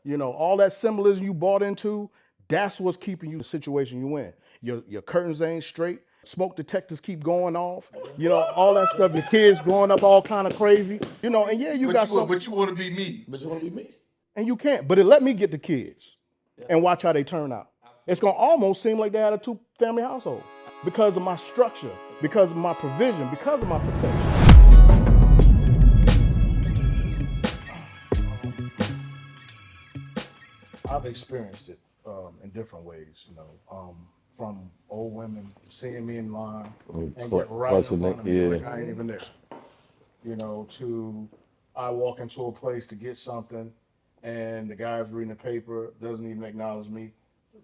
You know, all that symbolism you bought into, that's what's keeping you the situation you in. Your curtains ain't straight. Smoke detectors keep going off. You know, all that stuff. Your kids growing up all kind of crazy. You know, and yeah, you got some. But you want to be me. But you want to be me. And you can't. But it let me get the kids and watch how they turn out. It's gonna almost seem like they had a 2-family household because of my structure, because of my provision, because of my protection. I've experienced it in different ways, you know, from old women seeing me in line and get right in front of me like I ain't even there. You know, to I walk into a place to get something and the guy's reading the paper, doesn't even acknowledge me.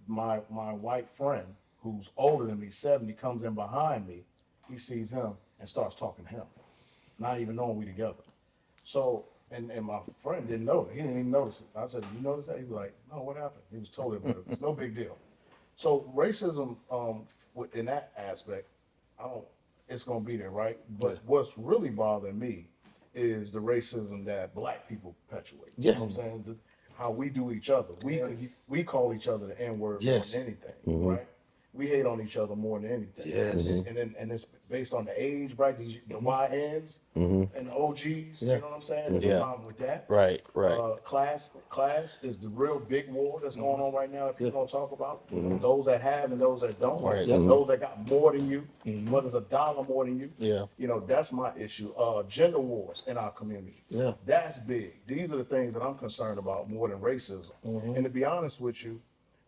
My white friend, who's older than me, 70, comes in behind me. He sees him and starts talking to him, not even knowing we together. So, and my friend didn't know it. He didn't even notice it. I said, "You notice that?" He was like, "No, what happened?" He was totally oblivious. It's no big deal. So racism, in that aspect, it's gonna be there, right? But what's really bothering me is the racism that black people perpetuate. You know what I'm saying? How we do each other. We call each other the N-word more than anything, right? We hate on each other more than anything. Yes. And it's based on the age, right? The YNs and the OGs. You know what I'm saying? There's a problem with that. Right. Class is the real big war that's going on right now that people don't talk about. Those that have and those that don't. Right. Those that got more than you, whether it's $1 more than you. Yeah. You know, that's my issue. Gender wars in our community. Yeah. That's big. These are the things that I'm concerned about more than racism. And to be honest with you,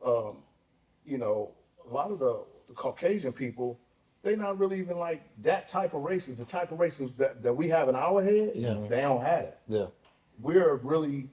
you know, a lot of the Caucasian people, they're not really even like that type of racist. The type of racism that we have in our head, they don't have it. Yeah. We're really,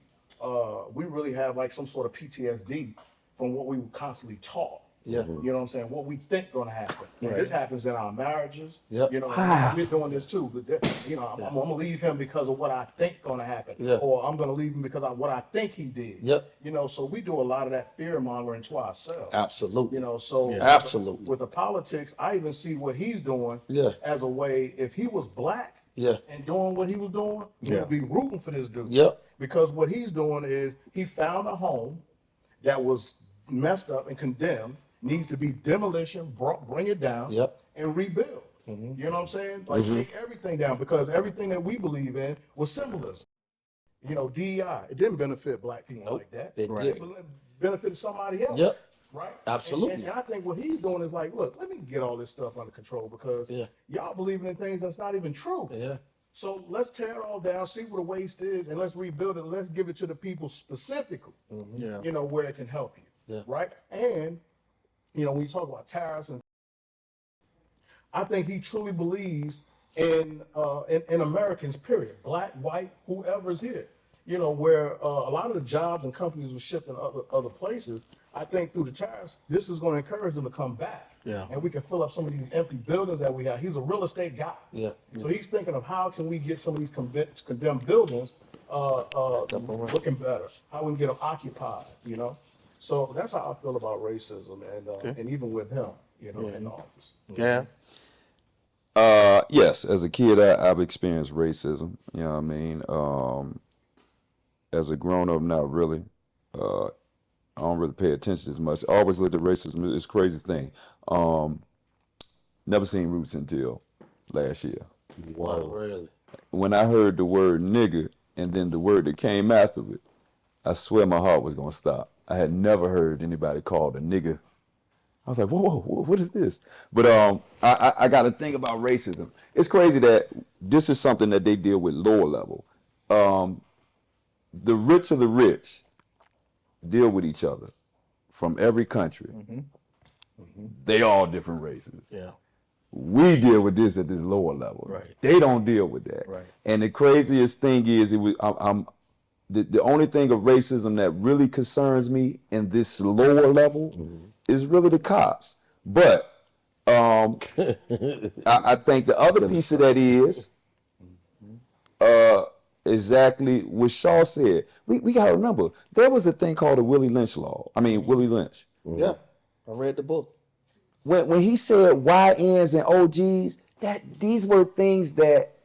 we really have like some sort of PTSD from what we were constantly taught. Yeah. You know what I'm saying? What we think gonna happen. Right. This happens in our marriages. Yep. You know, we're doing this too. But you know, I'm gonna leave him because of what I think gonna happen. Yeah. Or I'm gonna leave him because of what I think he did. Yep. You know, so we do a lot of that fear mongering to ourselves. Absolutely. You know, so Absolutely. with the politics, I even see what he's doing Yeah. as a way. If he was black Yeah. and doing what he was doing, we would be rooting for this dude. Yep. Because what he's doing is he found a home that was messed up and condemned, needs to be demolition, bring it down, and rebuild. You know what I'm saying? Like take everything down because everything that we believe in was symbolism. You know, DEI, it didn't benefit black people like that. It didn't. Benefited somebody else. Yep. Right? Absolutely. And I think what he's doing is like, look, let me get all this stuff under control because y'all believing in things that's not even true. Yeah. So let's tear it all down, see what the waste is, and let's rebuild it. Let's give it to the people specifically, you know, where it can help you. Yeah. Right? And, you know, when you talk about tariffs, and I think he truly believes in Americans, period. Black, white, whoever's here. You know, where a lot of the jobs and companies were shipped in other places, I think through the tariffs, this is going to encourage them to come back. Yeah. And we can fill up some of these empty buildings that we have. He's a real estate guy. Yeah. So he's thinking of how can we get some of these condemned buildings looking better, how we can get them occupied, you know? So that's how I feel about racism and even with him, you know, in the office. Yeah. Yes, as a kid, I've experienced racism, you know what I mean? As a grown-up, not really. I don't really pay attention as much. I always looked at racism as a crazy thing. Never seen Roots until last year. Wow. Really? When I heard the word nigga and then the word that came after it, I swear my heart was gonna stop. I had never heard anybody called a nigga. I was like, whoa, what is this? But I got to think about racism. It's crazy that this is something that they deal with lower level. The rich of the rich deal with each other from every country. They all different races. Yeah. We deal with this at this lower level. Right. They don't deal with that. Right. And the craziest thing is, the only thing of racism that really concerns me in this lower level is really the cops. But I think the other piece of that is exactly what Shaw said. We got to remember, there was a thing called the Willie Lynch law. Willie Lynch. Yeah. I read the book. When he said YNs and OGs, these were things that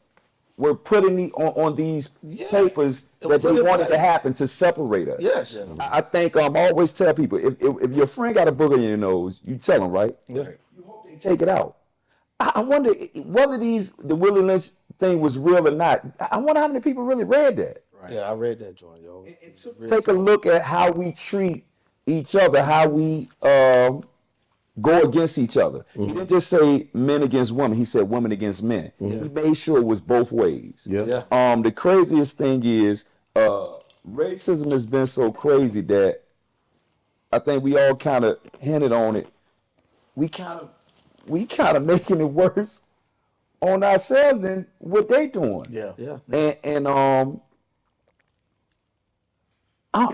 were putting on these papers that they wanted to happen to separate us. Yes. I think I always tell people, if your friend got a booger in your nose, you tell them, right? Yeah. You hope they take it out. I wonder whether the Willie Lynch thing was real or not. I wonder how many people really read that. Right. Yeah, I read that joint, yo. Take a look at how we treat each other, how we go against each other. He didn't just say men against women. He said women against men. He made sure it was both ways. Yeah. The craziest thing is racism has been so crazy that I think we all kind of hinted on it. We kind of making it worse on ourselves than what they doing. Yeah. And I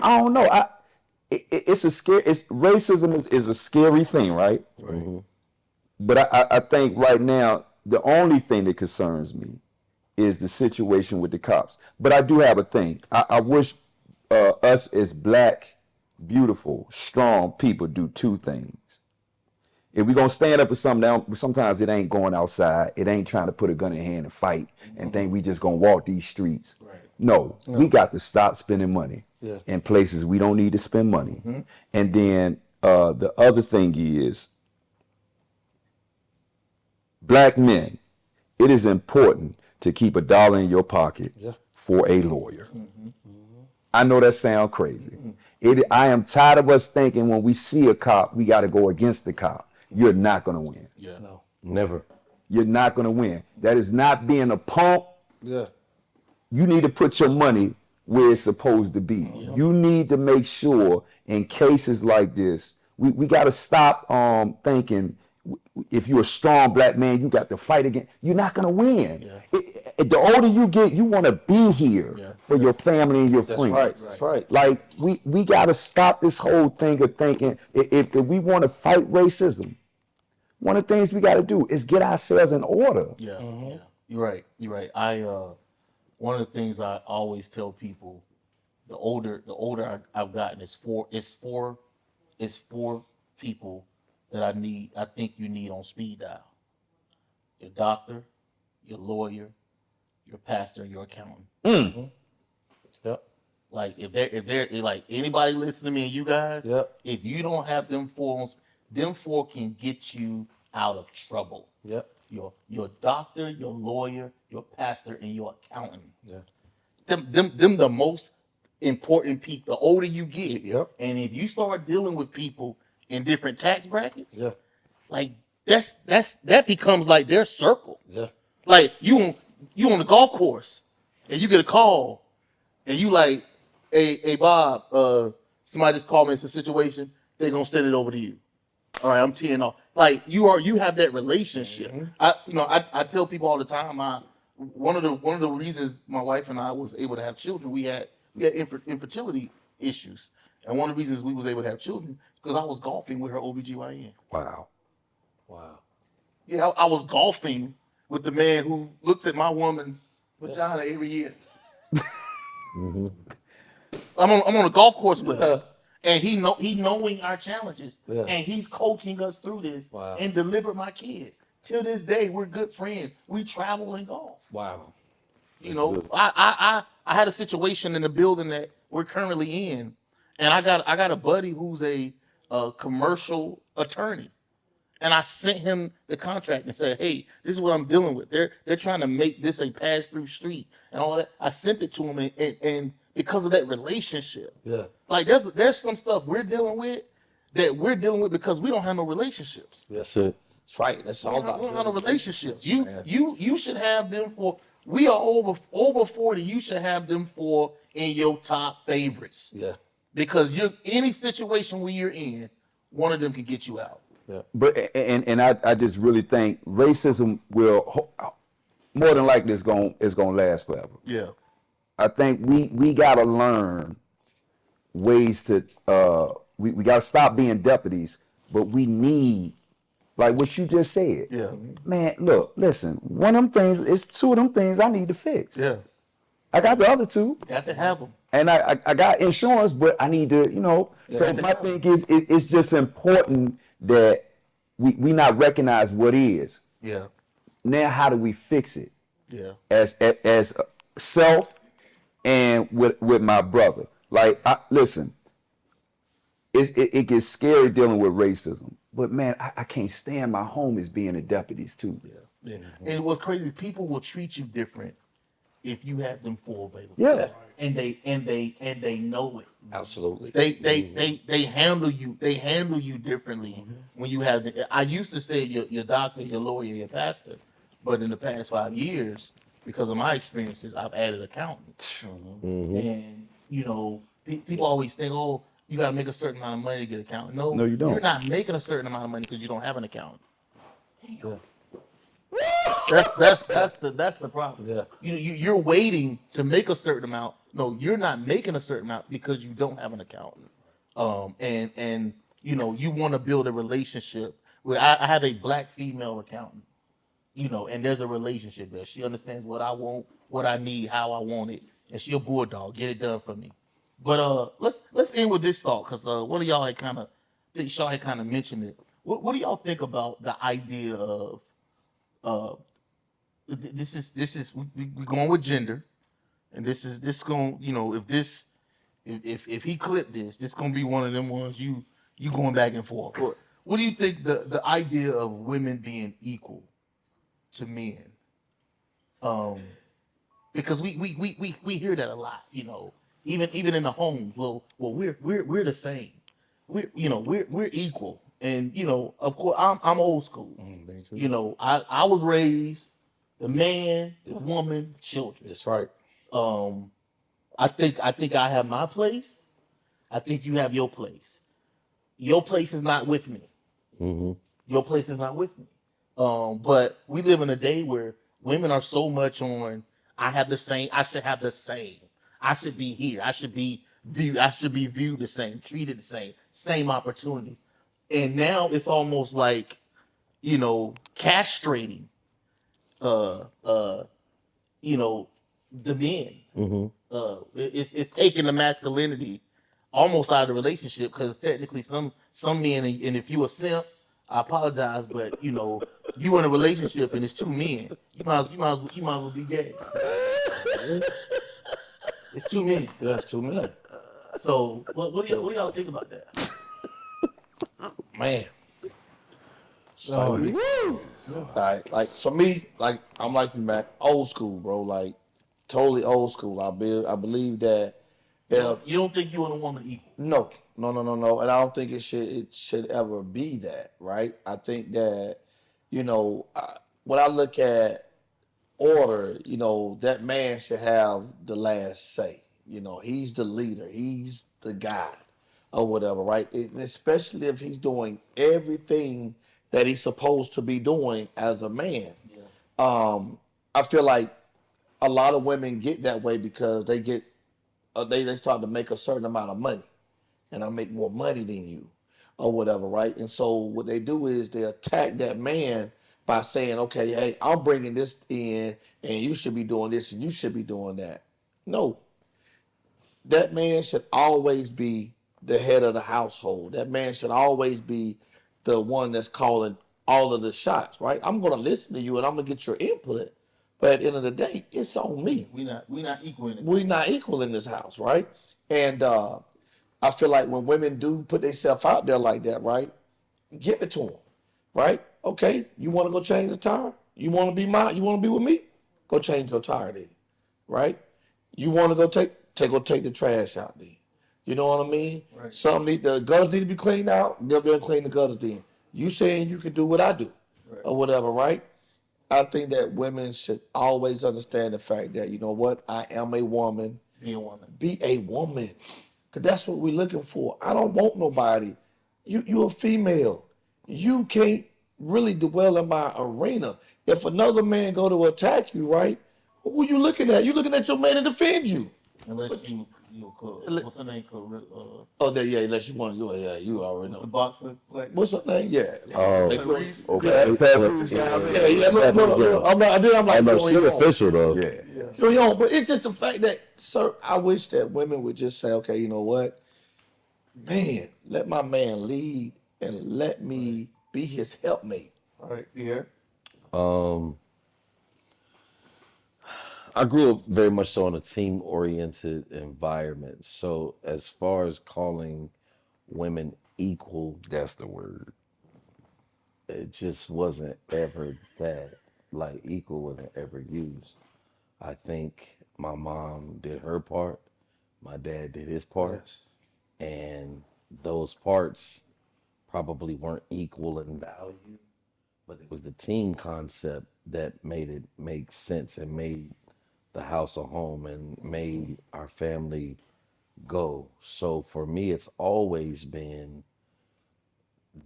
don't know. It's a scary. Racism is a scary thing, right? But I think right now the only thing that concerns me is the situation with the cops. But I do have a thing. I wish us as black, beautiful, strong people do two things. If we're gonna stand up for something, sometimes it ain't going outside. It ain't trying to put a gun in hand and fight and think we just gonna walk these streets. Right. No, we got to stop spending money in places we don't need to spend money. And then the other thing is, black men, it is important to keep $1 in your pocket for a lawyer. I know that sounds crazy. I am tired of us thinking when we see a cop, we got to go against the cop. You're not going to win. Yeah. No. Never. You're not going to win. That is not being a punk. Yeah. You need to put your money where it's supposed to be. You need to make sure in cases like this, we got to stop thinking if you're a strong black man, you got to fight again. You're not going to win. The older you get, you want to be here for your family and your friends. That's right. Like, we got to stop this whole thing of thinking if we want to fight racism, one of the things we got to do is get ourselves in order. Yeah, You're right. One of the things I always tell people, the older I've gotten, it's four people that I think you need on speed dial. Your doctor, your lawyer, your pastor, and your accountant. Yep. Like if they're like anybody listening to me and you guys, if you don't have them four can get you out of trouble. Yep. Your doctor, your lawyer, your pastor, and your accountant. Yeah. Them the most important people. The older you get, and if you start dealing with people in different tax brackets, like that becomes like their circle. Yeah. Like you on the golf course and you get a call and you like, hey Bob, somebody just called me. It's a situation. They're gonna send it over to you. All right, I'm teeing off. Like you have that relationship. I tell people all the time. One of the reasons my wife and I was able to have children, we had infertility issues, and one of the reasons we was able to have children because I was golfing with her OBGYN. Wow. Yeah, I was golfing with the man who looks at my woman's vagina every year. I'm on a golf course with her. And he knowing our challenges, and he's coaching us through this and delivered my kids. Till this day, we're good friends. We travel and golf. Wow. I had a situation in the building that we're currently in, and I got a buddy who's a commercial attorney, and I sent him the contract and said, hey, this is what I'm dealing with. They're trying to make this a pass-through street and all that. I sent it to him, and because of that relationship. Like there's some stuff we're dealing with because we don't have no relationships. That's it. That's right. That's all about. We don't have no relationships. You should have them for. We are over 40. You should have them for in your top favorites. Yeah. Because any situation where you're in, one of them can get you out. Yeah. But and I just really think racism will more than likely is gonna last forever. Yeah. I think we gotta learn ways to we gotta stop being deputies, but we need, like what you just said. Yeah. Man, listen, one of them things is two of them things I need to fix. Yeah. I got the other two. Got to have them. And I got insurance, but I need to, so my thing is it's just important that we not recognize what is. Yeah. Now how do we fix it? as self and with my brother. Like, listen, it gets scary dealing with racism. But man, I can't stand my homies being the deputies too. Yeah. And what's crazy, people will treat you different if you have them full available. Yeah. And they know it. Absolutely. They handle you differently when you have I used to say your doctor, your lawyer, your pastor, but in the past 5 years, because of my experiences, I've added accountants. And people always think, oh, you got to make a certain amount of money to get an accountant. No, you don't. You're not making a certain amount of money because you don't have an accountant. Yeah. That's the problem. Yeah. You're waiting to make a certain amount. No, you're not making a certain amount because you don't have an accountant. And you want to build a relationship. Where I have a black female accountant. And there's a relationship there. She understands what I want, what I need, how I want it, and she'll bulldog, get it done for me. But let's end with this thought, because one of y'all had kind of mentioned it. What do y'all think about the idea of this is we going with gender, and this going if he clipped this gonna be one of them ones you going back and forth. What do you think the idea of women being equal to men? Because we hear that a lot, even in the homes. Well, we're the same. We're equal, and of course I'm old school. I was raised the man, the woman, children. That's right. I think I have my place. I think you have your place. Your place is not with me. Your place is not with me. But we live in a day where women are so much on, I have the same, I should have the same. I should be here. I should be viewed the same, treated the same opportunities. And now it's almost like, castrating the men. It's taking the masculinity almost out of the relationship, because technically some men, and if you a simp, I apologize, but you in a relationship and it's two men. You might as well be gay. It's two men. That's too many. So what do y'all think about that? Man. Like for me, like I'm like you, Mac. Old school, bro. Like totally old school. I believe that. You don't think you and a woman equal? No, and I don't think it should ever be that, right? I think that when I look at order, that man should have the last say. He's the leader, he's the guy, or whatever, right? And especially if he's doing everything that he's supposed to be doing as a man. Yeah. I feel like a lot of women get that way because they get they start to make a certain amount of money, and I make more money than you, or whatever, right? And so what they do is they attack that man by saying, okay, hey, I'm bringing this in, and you should be doing this, and you should be doing that. No, that man should always be the head of the household. That man should always be the one that's calling all of the shots, right? I'm going to listen to you, and I'm going to get your input. But at the end of the day, it's on me. We're not equal in it. We're not equal in this house, right? And I feel like when women do put themselves out there like that, right? Give it to them, right? Okay, you want to go change the tire? You want to be with me? Go change your tire then, right? You want to go take the trash out then. You know what I mean? Right. The gutters need to be cleaned out. They'll be able to clean the gutters then. You saying you can do what I do, right, or whatever, right? I think that women should always understand the fact that, you know what, I am a woman. Be a woman. Be a woman. Because that's what we're looking for. I don't want nobody. You're a female. You can't really dwell in my arena. If another man go to attack you, right, who are you looking at? You're looking at your man to defend you. Unless you what's her name? Unless you want to go. Yeah, you already know. The boxer. What's her name? Yeah. Okay. I'm like, she's official though. Yeah. But it's just the fact that, sir, I wish that women would just say, okay, you know what, man, let my man lead and let me be his helpmate. All right, yeah. I grew up very much so in a team-oriented environment. So as far as calling women equal, That's the word. it just wasn't ever that. Like equal wasn't ever used. I think my mom did her part, my dad did his part, Yes. and those parts probably weren't equal in value, but it was the team concept that made it make sense and made the house a home and made our family go. So for me, it's always been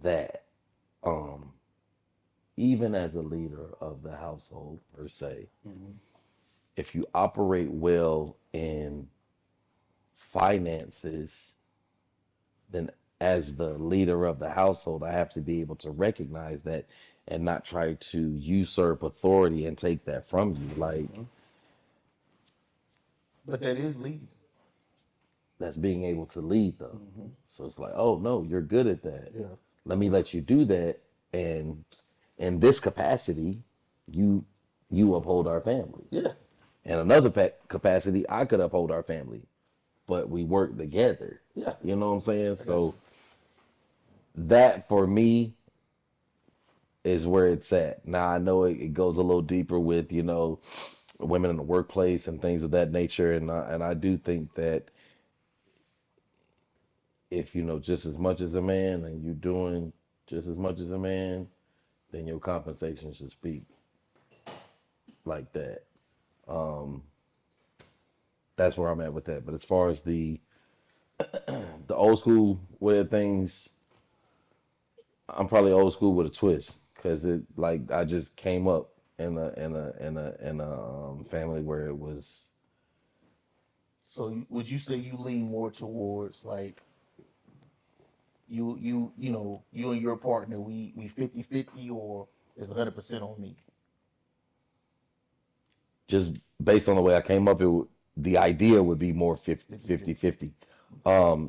that. Um, Even as a leader of the household per se, if you operate well in finances, then as the leader of the household, I have to be able to recognize that and not try to usurp authority and take that from you. Like But that is leading. that's being able to lead though. So it's like, oh no, you're good at that. Yeah. Let me let you do that, and in this capacity, you uphold our family. Yeah. In another capacity, I could uphold our family, but we work together. Yeah. You know what I'm saying? So that for me is where it's at. Now I know it goes a little deeper with, women in the workplace and things of that nature. And I do think that if you know just as much as a man and you're doing just as much as a man, then your compensation should speak like that. That's where I'm at with that. But as far as the old school way of things, I'm probably old school with a twist because it like I just came up in a family where it was. So would you say you lean more towards like you and your partner, we 50-50, or is 100% on me? Just based on the way I came up, the idea would be more 50-50.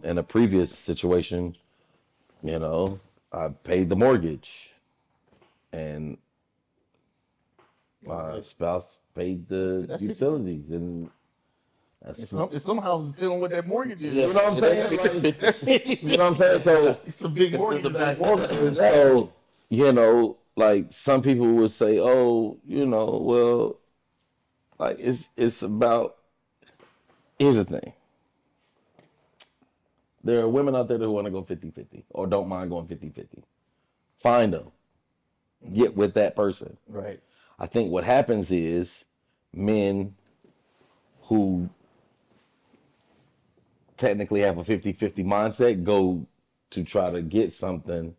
In a previous situation, I paid the mortgage and my spouse paid the That's utilities, and that's It's some houses dealing with that mortgage. Yeah. you know what I'm saying? That's Like, 50. That's 50. you know what I'm saying? So It's a big mortgage. So, like some people would say, oh, well, like it's about, here's the thing. There are women out there that want to go 50-50 or don't mind going 50-50. Find them. Get with that person. Right. I think what happens is men who technically have a 50-50 mindset go to try to get something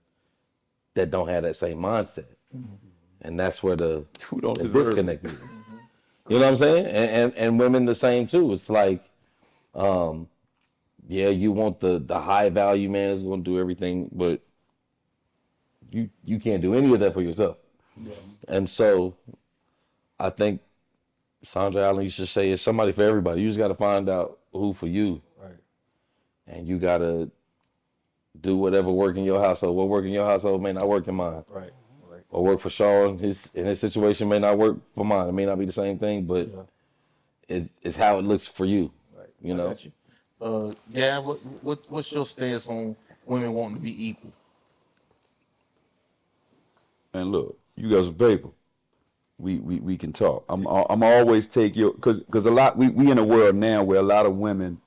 that don't have that same mindset. And that's where the disconnect is. You know what I'm saying? And women the same too. It's like, yeah, you want the high value man who's gonna do everything, but you can't do any of that for yourself. Yeah. And so I think Sandra Allen used to say it's somebody for everybody. You just gotta find out who for you. Right. And you gotta do whatever work in your household. What work in your household may not work in mine. Right. Right. Or work for Sean. In his situation may not work for mine. It may not be the same thing, but it's how it looks for you. Right. You know? Got you. Gab, what's your stance on women wanting to be equal? And look, you got some paper. We can talk. I'm always take your because a lot we in a world now where a lot of women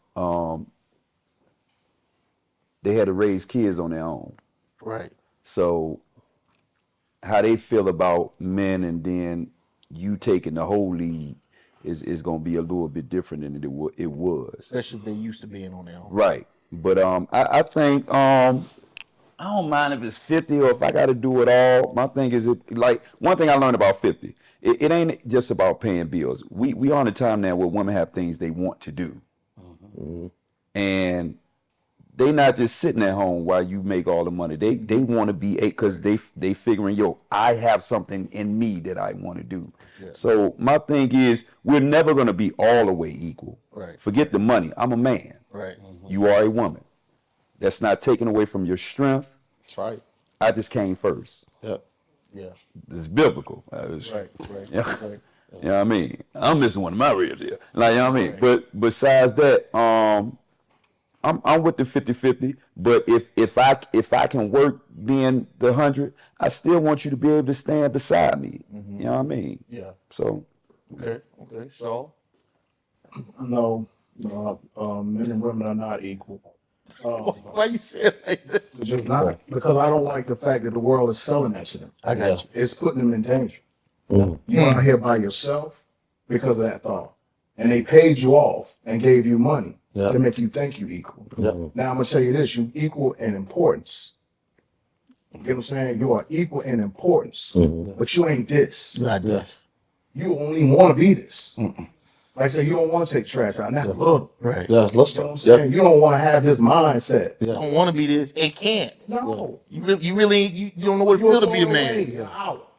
they had to raise kids on their own. Right. So how they feel about men and then you taking the whole lead is going to be a little bit different than it was. Especially if they used to being on their own. Right. But I think I don't mind if it's 50 or if I got to do it all. My thing is like one thing I learned about 50. It ain't just about paying bills. We are in a time now where women have things they want to do, and they not just sitting at home while you make all the money. They want to be because they figuring I have something in me that I want to do. Yeah. So my thing is we're never going to be all the way equal. Right. Forget the money. I'm a man. Right. You are a woman. That's not taken away from your strength. That's right. I just came first. Yeah. Yeah. This is biblical. Right. Yeah. Right. You know what I mean? I'm missing one of my real deal. Like, you know what I mean? But besides that, I'm with the 50-50. But if I can work being the 100, I still want you to be able to stand beside me. You know what I mean? Yeah. So Okay. So No, men and women are not equal. why you say it like that? Just not because I don't like the fact that the world is selling that to them. I got you. It's putting them in danger. You out here by yourself because of that thought, and they paid you off and gave you money to make you think you equal. Now I'm gonna tell you this: you equal in importance. You get what I'm saying? You are equal in importance, but you ain't this. Not this. You only want to be this. Like I said, you don't want to take trash out. That's little. Right. Yeah, let's You know what I'm saying? You don't want to have this mindset. You don't want to be this and can't. No. You don't know what it feels to be the man. You're out.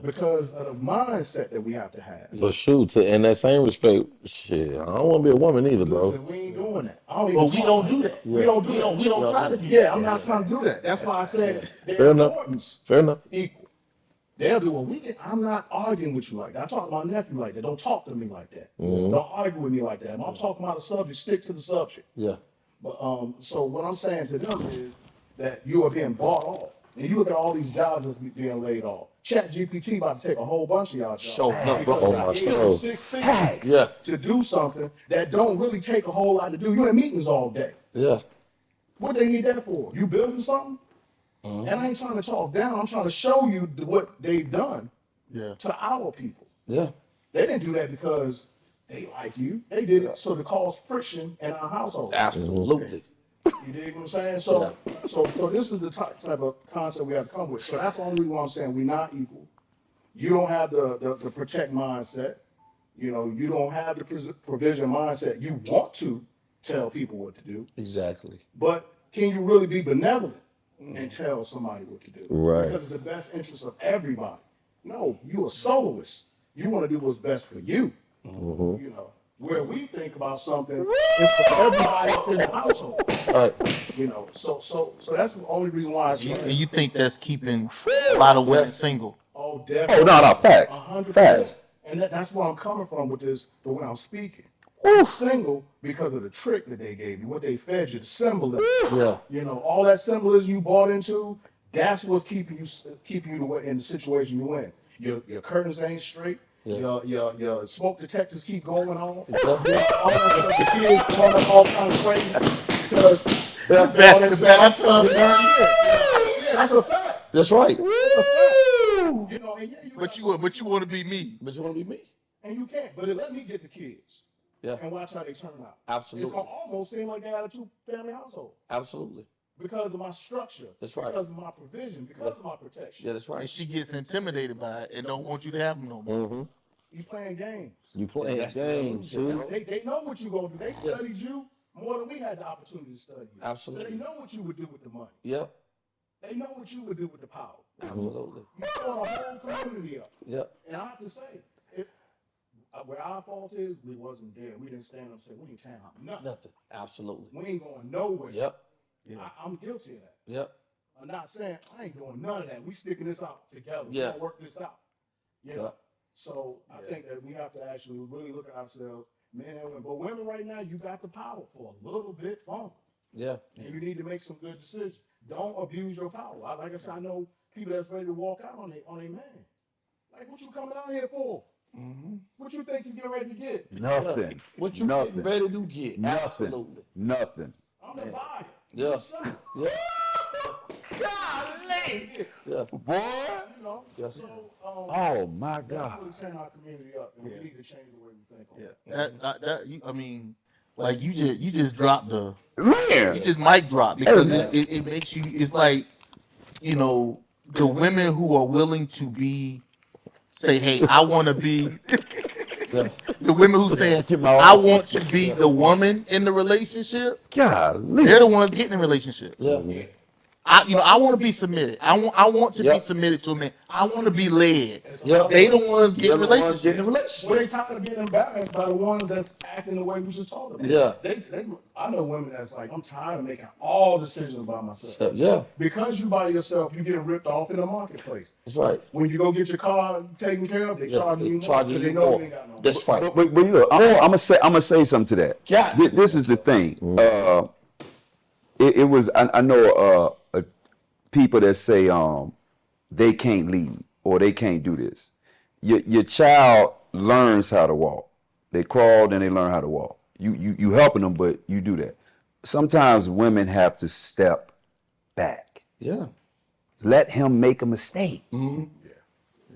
Because of the mindset that we have to have. But shoot, in that same respect, shit, I don't want to be a woman either, bro. Listen, we ain't doing that. I don't But even we don't do that. We don't do that. We don't try to do that. Yeah, I'm not trying to do that. That's why I said Fair enough. Fair enough. Equal. They'll do what we get. I'm not arguing with you like that. I talk to my nephew like that. Don't talk to me like that. Don't argue with me like that. If I'm talking about a subject, stick to the subject. Yeah. But so what I'm saying to them is that you are being bought off. And you look at all these jobs that's being laid off. Chat GPT about to take a whole bunch of y'all jobs. Show up, Because Oh, I my gave soul. you 6 figures Yeah. to do something that don't really take a whole lot to do. You're in meetings all day. Yeah. What they need that for? You building something? And I ain't trying to talk down. I'm trying to show you what they've done to our people. Yeah. They didn't do that because they like you. They did it so to cause friction in our household. Absolutely. You dig what I'm saying? So this is the type of concept we have to come with. So that's the only reason why I'm saying we're not equal. You don't have the protect mindset. You know, you don't have the provision mindset. You want to tell people what to do, Exactly. but can you really be benevolent and tell somebody what to do? Right. Because it's the best interest of everybody. No, you're a soloist. You want to do what's best for you. You know, where we think about something is for everybody that's in the household. You know, so that's the only reason why it's And you think that's keeping a lot of women single? Oh, definitely. no, facts. 100%. Facts. And that's where I'm coming from with this, the way I'm speaking. You're single because of the trick that they gave you, what they fed you, the symbolism. Yeah. You know, all that symbolism you bought into, that's what's keeping you in the situation you in. Your curtains ain't straight. Your smoke detectors keep going off. All that stuff, the kids going up all kinds of crazy because The bathtub dirty. Yeah, that's a fact. That's right. You know, and you But you want to be me. But you want to be me? and you can't. But let me get the kids. Yeah. And watch how they turn out. Absolutely. It's gonna almost seem like they had a 2-family household Absolutely. because of my structure. That's right. Because of my provision. Because of my protection. Yeah, that's right. And she gets intimidated by it and don't want you to have them no more. You playing games. You playing games, too. They know what you're gonna do. They studied you more than we had the opportunity to study you. Absolutely. So they know what you would do with the money. Yep. They know what you would do with the power. Absolutely. You throwing a whole community up. Yep. And I have to say, where our fault is, we wasn't there. We didn't stand up and say, we ain't tearing out nothing. Nothing. Absolutely. We ain't going nowhere. Yep. I'm guilty of that. Yep. I'm not saying I ain't doing none of that. We sticking this out together. Yeah. We gonna work this out. You know? Yeah. So I think that we have to actually really look at ourselves, men and women. But women right now, you got the power for a little bit longer. Yeah. And you need to make some good decisions. Don't abuse your power. Like I said, I know people that's ready to walk out on a man. Like, what you coming out here for? What you think you getting ready to get? Nothing. What you Nothing. getting ready to get? Nothing. Absolutely. Nothing. I'm the buyer. Yeah. Yeah. Yeah. Boy. You know? Yes. So, Oh my that's God. really tearing our community up, and we need to change the way we think. On it. I mean, like you just dropped the Man. you just mic drop because it makes you. It's like, you know, the women who are willing to say, hey, I want to be. The women who say, I want to be the woman in the relationship. Golly. They're the ones getting in relationships. Yeah. I want to be submitted. I want to be Yep. submitted to a man. I want to be led. Yep. They the ones They're getting the ones getting relationships. the Well, they relationship. tired of getting embarrassed by the ones that's acting the way we just talked about. Yeah. I know women that's like, I'm tired of making all decisions by myself. Yeah, Because you by yourself, you're getting ripped off in the marketplace. that's right. When you go get your car taken care of, they Yeah, charge they you more charging because they you know more. you ain't got no. That's right. But look, I'm gonna say something to that. Yeah. This is the thing. It was I know people that say they can't lead or they can't do this. Your child learns how to walk. They crawl, then they learn how to walk. You helping them, but you do that. Sometimes women have to step back. Yeah. Let him make a mistake.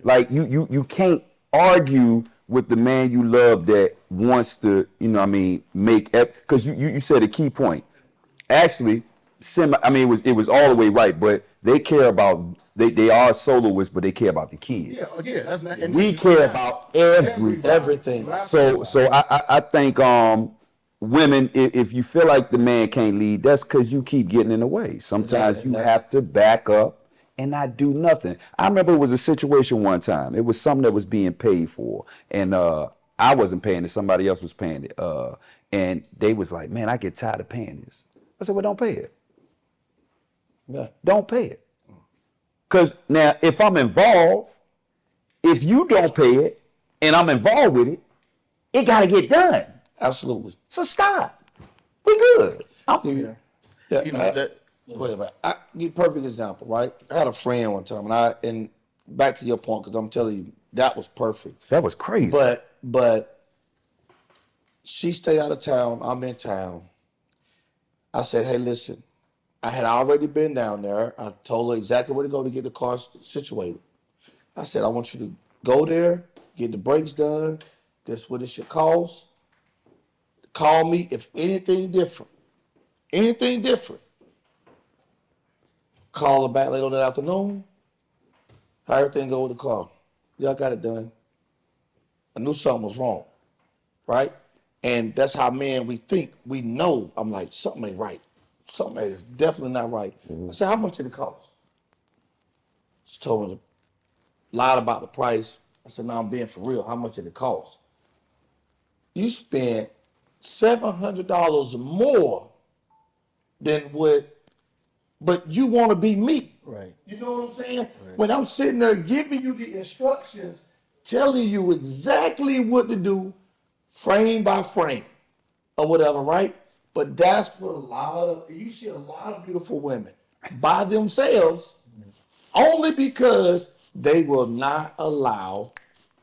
Like you can't argue with the man you love that wants to, make, because you said a key point. Actually, it was all the way right, but they care about, they are soloists, but they care about the kids. Yeah, again, that's not. We care about everything. Everything. So I think women, if you feel like the man can't lead, that's because you keep getting in the way. Sometimes you have to back up and not do nothing. I remember it was a situation one time. It was something that was being paid for, and I wasn't paying it. Somebody else was paying it, and they was like, "Man, I get tired of paying this." I said, "Well, don't pay it. Yeah. Don't pay it." Because now, if I'm involved, if you don't pay it and I'm involved with it, it got to get done. Absolutely. So stop. We good. Yeah. You know that. Go ahead, man. I give a perfect example, right? I had a friend one time, and back to your point, because I'm telling you, that was perfect. That was crazy. But she stayed out of town. I'm in town. I said, hey, listen, I had already been down there. I told her exactly where to go to get the car situated. I said, I want you to go there, get the brakes done. Guess what it should cost? Call me if anything different. Anything different. Call her back later on that afternoon. How everything go with the car? Yeah, I got it done. I knew something was wrong, right? And that's how men, we think, we know. I'm like, something ain't right. Something is definitely not right. I said, how much did it cost? She told me, lied about the price. I said, no, I'm being for real. How much did it cost? You spent $700 more than what, but you want to be me. Right. You know what I'm saying? Right. When I'm sitting there giving you the instructions, telling you exactly what to do, frame by frame, or whatever, right? But that's what you see a lot of beautiful women by themselves, only because they will not allow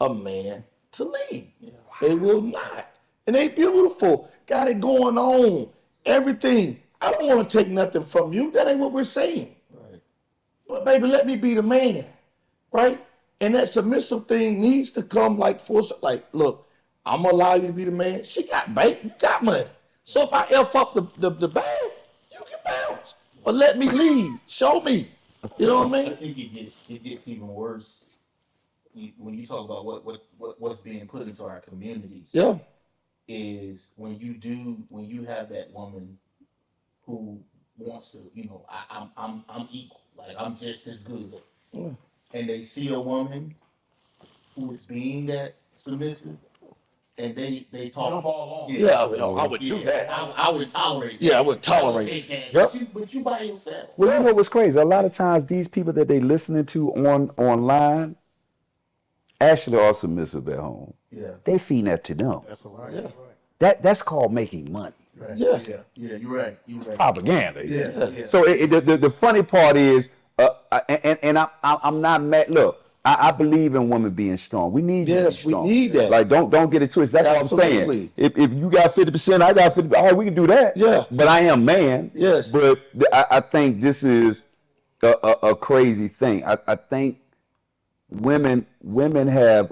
a man to lead. Yeah. They will not. And they beautiful, got it going on, everything. I don't want to take nothing from you. That ain't what we're saying. Right. But baby, let me be the man, right? And that submissive thing needs to come like look, I'm gonna allow you to be the man. She got bait, you got money. So if I F up the bag, you can bounce. But let me lead. Show me. You know what I mean? I think it gets even worse when you talk about what's being put into our communities. Yeah. Is when you have that woman who wants to, I'm equal, like I'm just as good. Yeah. And they see a woman who is being that submissive, and they talk all on. Yeah, I would do that. I would tolerate. Yeah, I would tolerate. Yep. But you by yourself. Well, you know what's crazy? A lot of times these people that they listening to online actually are submissive at home. Yeah. They feeding that to them. That's right. Yeah. That's called making money. Right. Yeah. You're right. You're right. Propaganda. Yeah. So the funny part is, I'm not mad. Look, I believe in women being strong. We need you to be strong. We need that. Like don't get it twisted. That's Absolutely. what I'm saying. If you got 50%, I got 50%. All right, we can do that. Yeah. But I am man. Yes. But I think this is a crazy thing. I think women have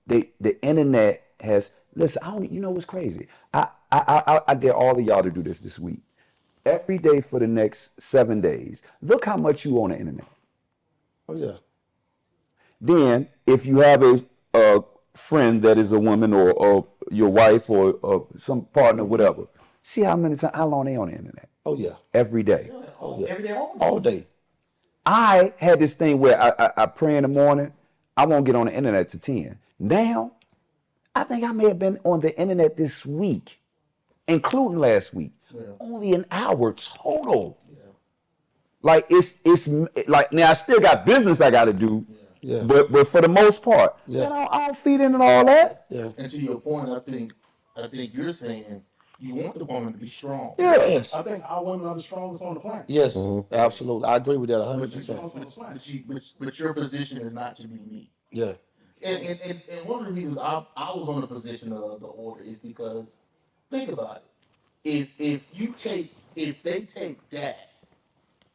the internet has. Listen, you know what's crazy? I dare all of y'all to do this week. Every day for the next 7 days, look how much you on the internet. Oh, yeah. Then, if you have a friend that is a woman or your wife or some partner, whatever, see how long they on the internet. Oh, yeah. Every day. Every day, All day. I had this thing where I pray in the morning. I won't get on the internet to 10. Now, I think I may have been on the internet this week, including last week. Only an hour total. Like it's like now I still got business I got to do. Yeah. But for the most part, Yeah. man, I don't feed into all that. Yeah. And to your point, I think you're saying you want the woman to be strong. Yes. I think our women are the strongest on the planet. Yes. Absolutely. I agree with that 100%. Strongest on the planet. But your position is not to be me. Yeah. And one of the reasons I was on the position of the order is because think about it. If they take that,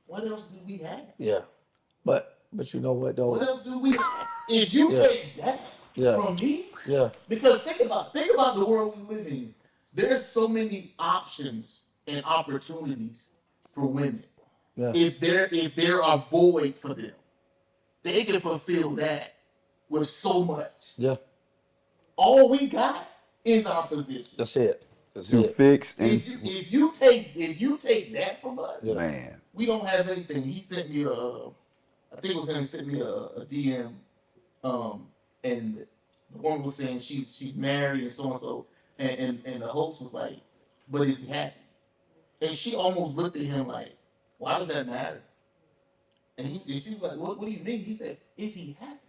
what else do we have? Yeah. But you know what though? What else do we have? If you take that from me, because think about the world we live in. There's so many options and opportunities for women. Yeah. If there are voids for them, they can fulfill that with so much. Yeah. All we got is our position. That's it. To fix and If you take that from us, man, we don't have anything. He sent me I think it was him. He sent me a DM, and the woman was saying she's married and so and so, and the host was like, "But is he happy?" And she almost looked at him like, "Why does that matter?" And she was like, "What do you mean?" He said, "Is he happy?"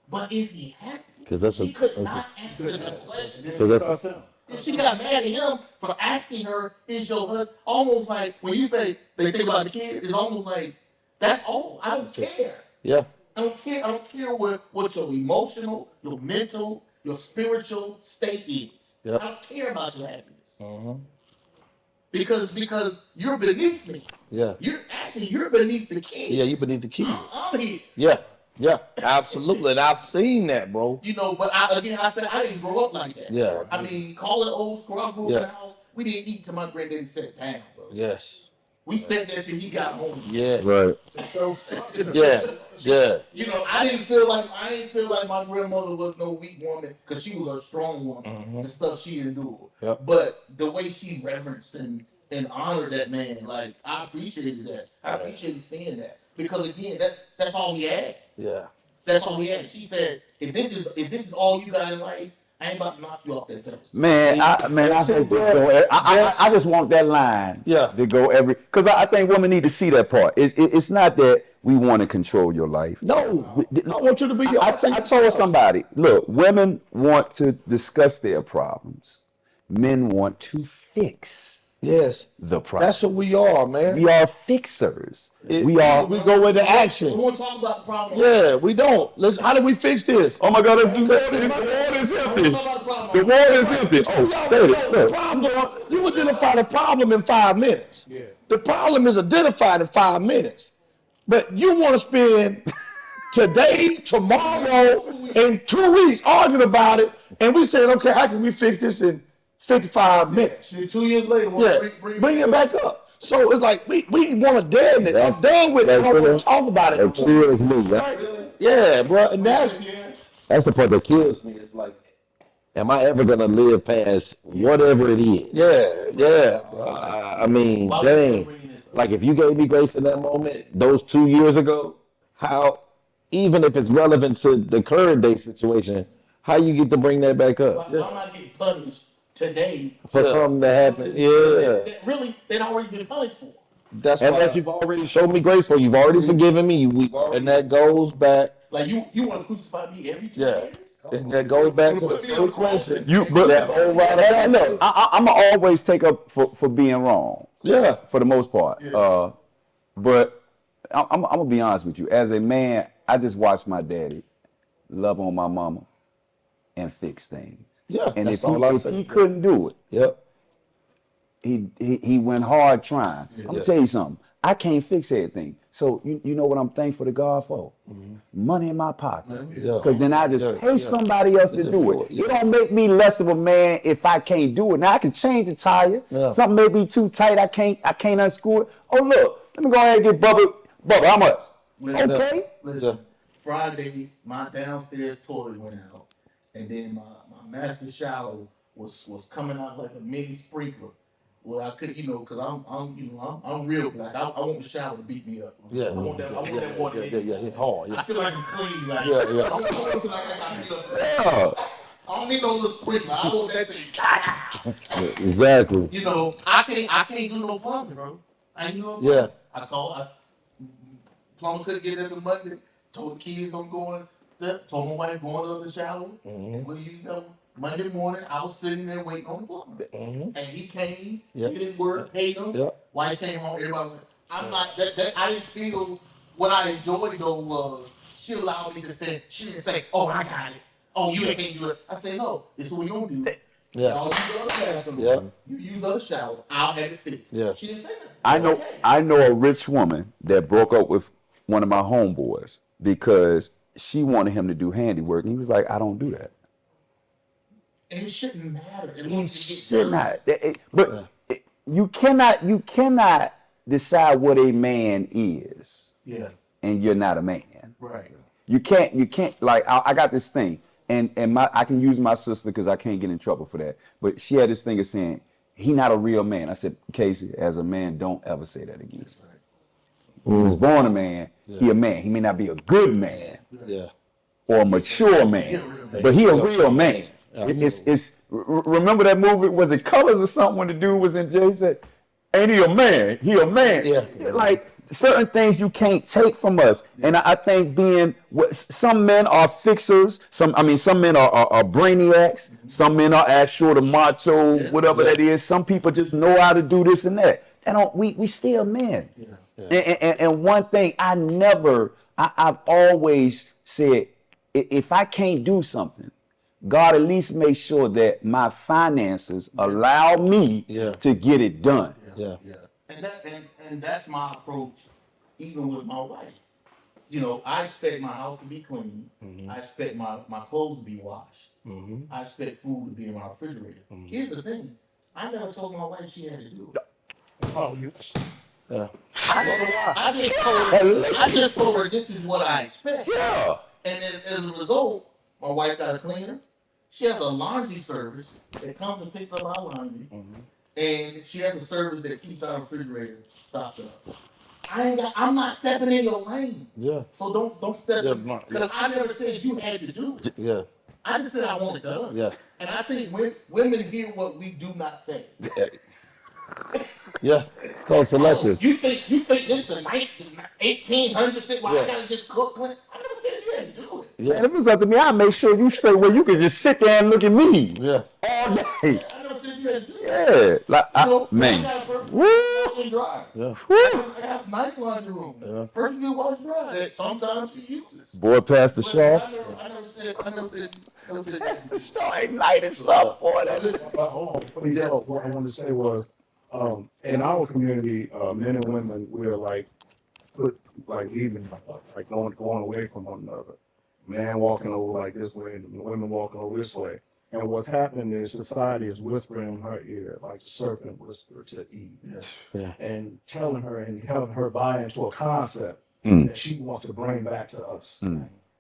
But is he happy? Because She could not answer the question. that's She got mad at him for asking her, "Is your husband?" Almost like when you say they think about the kids, it's almost like that's all. I don't care. Yeah. I don't care what your emotional, your mental, your spiritual state is. Yep. I don't care about your happiness. Because you're beneath me. Yeah. You're beneath the kids. Yeah, you beneath the kids. I'm here. Yeah. Yeah. Absolutely. And I've seen that, bro. But I said I didn't grow up like that. Yeah. I mean, call it old school. I grew up in the house. We didn't eat till my granddaddy sat down, bro. Yes. We sat there till he got home. Yeah. right. Yeah. Yeah. I didn't feel like my grandmother was no weak woman because she was a strong woman. The stuff she endured. Yep. But the way she reverenced and honored that man, like I appreciated that. I appreciated seeing that because again, that's all he had. Yeah. That's all he had. She said, if this is all you got in life, I ain't about to knock you off that pedestal. man, I hope this go. I just want that line to go because I think women need to see that part. It's not that we want to control your life. No. I want you to be I told somebody, look, women want to discuss their problems. Men want to fix the problem. That's what we are, man. We are fixers. We go into action. We want to talk about the problem. Yeah, we don't. How do we fix this? Oh my God, let's do that. The water is empty. The water is empty. Oh, Problem, you identify the problem in 5 minutes. Yeah. The problem is identified in 5 minutes. But you want to spend today, tomorrow, and 2 weeks arguing about it, and we saying, okay, how can we fix this in 55 minutes? 2 years later, bring it back up. So it's like we want to damn it. I'm done with it. I don't want to talk about it. That kills me. Yeah, bro. And that's the part that kills me. It's like, am I ever gonna live past whatever it is? yeah, bro. I mean, dang. Like if you gave me grace in that moment, those 2 years ago, how, even if it's relevant to the current day situation, how you get to bring that back up? I'm not getting punished today for something that happened. That really they'd already been punished for. That's and why that you've already showed me grace for. You've already forgiven me. And that goes back. Like you want to crucify me every 2 years? And that goes back to the first question. I'm gonna always take up for being wrong. Yeah, for the most part. Yeah. But I'm gonna be honest with you. As a man, I just watched my daddy love on my mama and fix things. Yeah, and if he couldn't do it, he went hard trying. I'm gonna tell you something. I can't fix everything. So you know what I'm thankful to God for? Money in my pocket. Because then I just pay somebody else to do it. It don't make me less of a man if I can't do it. Now I can change the tire. Something may be too tight. I can't unscrew it. Oh look, let me go ahead and get Bubba. Bubba, how much? Listen, Friday, my downstairs toilet went out, and then my master shower was coming out like a mini sprinkler. Well, I could, because I'm real black. I want the shower to beat me up. Yeah. I want that water. Yeah, hit hard. I Yeah. feel like I'm clean. Like, Yeah. I don't feel like I got beat up. Yeah. I don't need no little sprinkler. I want that thing. Exactly. I can't do no plumbing, bro. I ain't doing Yeah. I called. Plumber couldn't get there till Monday. Told the kids I'm going there. Told my wife going to the shower. And what do you know? Monday morning, I was sitting there waiting on the plumber. And he came, did his work, paid him. While he came home, everybody was like, I'm not, I didn't feel, what I enjoyed though was, she allowed me to say, she didn't say, oh, I got it. Oh, you can't do it. I said, no, this is what we gonna do. Y'all use the other bathroom. You use the other shower. I'll have it fixed. She didn't say that. I know a rich woman that broke up with one of my homeboys because she wanted him to do handiwork, and he was like, I don't do that. And it shouldn't matter. It should not. But you cannot decide what a man is. Yeah. And you're not a man. Right. You can't like I got this thing, and I can use my sister because I can't get in trouble for that. But she had this thing of saying, he not a real man. I said, Casey, as a man, don't ever say that again. That's right. He was born a man, he a man. He may not be a good man or a mature man, but he a real man. Remember that movie, was it Colors or something, when the dude was in jail? He said, ain't he a man? He a man. Like, certain things you can't take from us. And I think some men are fixers, some men are brainiacs, some men are actual the macho, whatever that is. Some people just know how to do this and that. We still men. And one thing I've always said, if I can't do something, God at least make sure that my finances allow me to get it done. And that's my approach, even with my wife. I expect my house to be clean. I expect my clothes to be washed. I expect food to be in my refrigerator. Here's the thing: I never told my wife she had to do it. Oh, yes. I just told her this is what I expect. Yeah. And as a result, my wife got a cleaner. She has a laundry service that comes and picks up our laundry. And she has a service that keeps our refrigerator stocked up. I'm not stepping in your lane. So don't step in. Because I never said you had to do it. I just said I want it done. And I think women hear what we do not say. It's called selective. You think this is the 1800s? Why I gotta just cook? I never said you had to do it. And if it's up to me, I'll make sure you straight where you can just sit there and look at me all day. I never said you had to do it. Man. I got a perfect wash and dry. I have a nice laundry room. Perfectly wash and dry that sometimes she uses. Boy, Pastor Shaw. I never said Pastor Shaw ignited stuff, boy. Hold on, before you go, what I wanted to say was, in our community, men and women, we're like even going away from one another. Man walking over like this way, and the women walking over this way. And what's happening is society is whispering in her ear, like the serpent whispered to Eve, and telling her and helping her buy into a concept that she wants to bring back to us.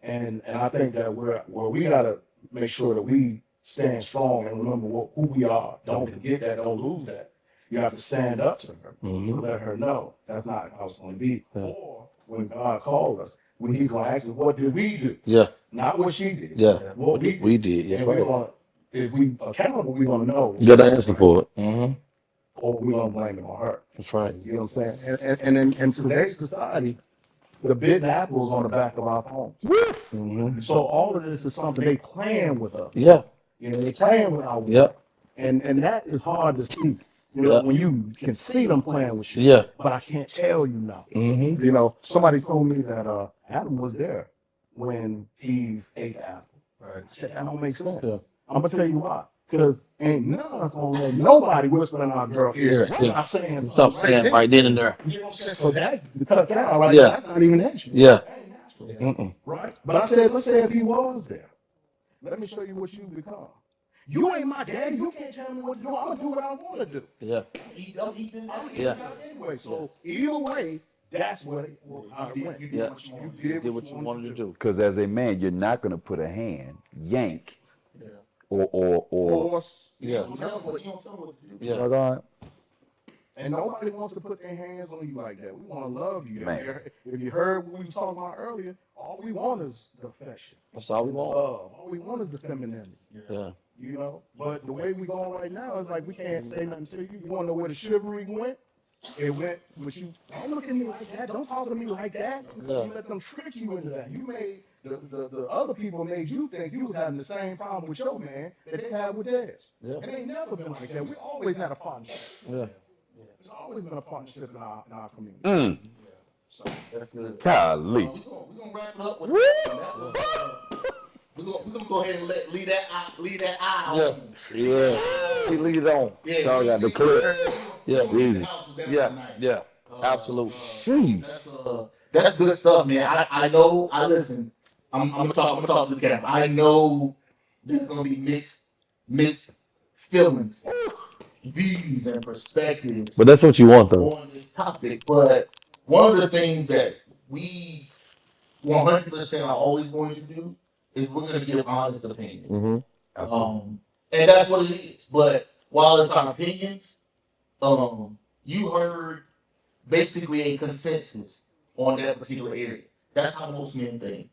And I think that we gotta make sure that we stand strong and remember who we are. Don't forget that. Don't lose that. You have to stand up to her to let her know that's not how it's going to be. Or when God called us, when He's going to ask us, what did we do? Not what she did. What we did. And if we accountable, we're going to know. You got to answer for it. Or we're going to blame it on her. That's right. You know what I'm saying? And in today's society, the bitten apple is on the back of our phones. So all of this is something they playing with us. They playing with our work. And that is hard to see. When you can see them playing with you, but I can't tell you now. Somebody told me that Adam was there when Eve ate the apple. I said, that don't make sense. I'm gonna tell you why. Because ain't none of us gonna let nobody whisper in our girl ear. I'm saying stop saying right then and there. You know what I'm saying? So that because that's not even natural. That ain't natural. Right? But I said, let's say if he was there, let me show you what you become. You ain't my daddy. You can't tell me what to do. I'm gonna do what I want to do. I'm eating anyway. So either way, that's what it went. You did what you wanted to do. Because as a man, you're not gonna put a hand, yank, or force. You don't tell them what to do. God. And nobody wants to put their hands on you like that. We want to love you. Man. If you heard what we were talking about earlier, all we want is the affection. That's all we want. All we want is the femininity. Yeah. You know? But the way we going right now is like we can't say nothing to you. You want to know where the chivalry went? It went with you. Don't look at me like that. Don't talk to me like that. Yeah. You let them trick you into that. You made the other people made you think you was having the same problem with your man that they had with theirs. Yeah. It ain't never been like that. We always had a partnership. Yeah. It's always been a partnership in our community. Mm. So that's good. Golly. We're gonna wrap it up with we're gonna go ahead and leave that eye. Yeah. Yeah. He lead it on. Yeah. Y'all got the clip. Yeah. Easy. Yeah. Yeah. Absolutely. That's good stuff, man. I know. I listen. I'm gonna talk to the camera. I know there's gonna be mixed feelings, views, and perspectives But that's what you want, though. on this topic. But one of the things that we 100% are always going to do is we're going to give honest opinions. Mm-hmm. And that's what it is. But while it's our opinions, you heard basically a consensus on that particular area. That's how most men think.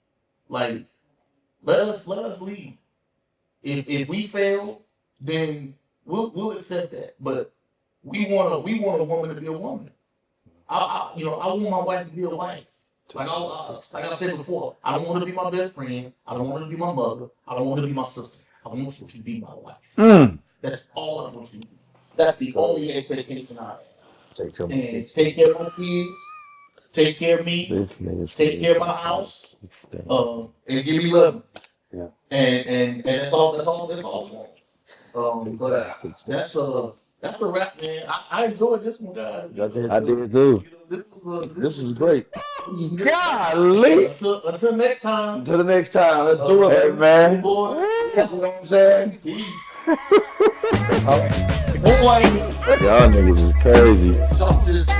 Like, let us lead. If we fail, then we'll accept that. But we want a woman to be a woman. I want my wife to be a wife. Like I said before, I don't want her to be my best friend. I don't want her to be my mother. I don't want her to be my sister. I want her to be my wife. Mm. That's all I want you to do. That's the only expectation I have. Take care of And take care of my kids. Take care of me. this nigga's Take care of my house. And give me love. Yeah. And that's all I want. But that's a wrap, man. I enjoyed this one, guys. I did too. This is great. Golly. Until next time. Until the next time, let's do it. Hey, man. Boy, You know what I'm saying? peace. Boy. Y'all niggas is crazy. So just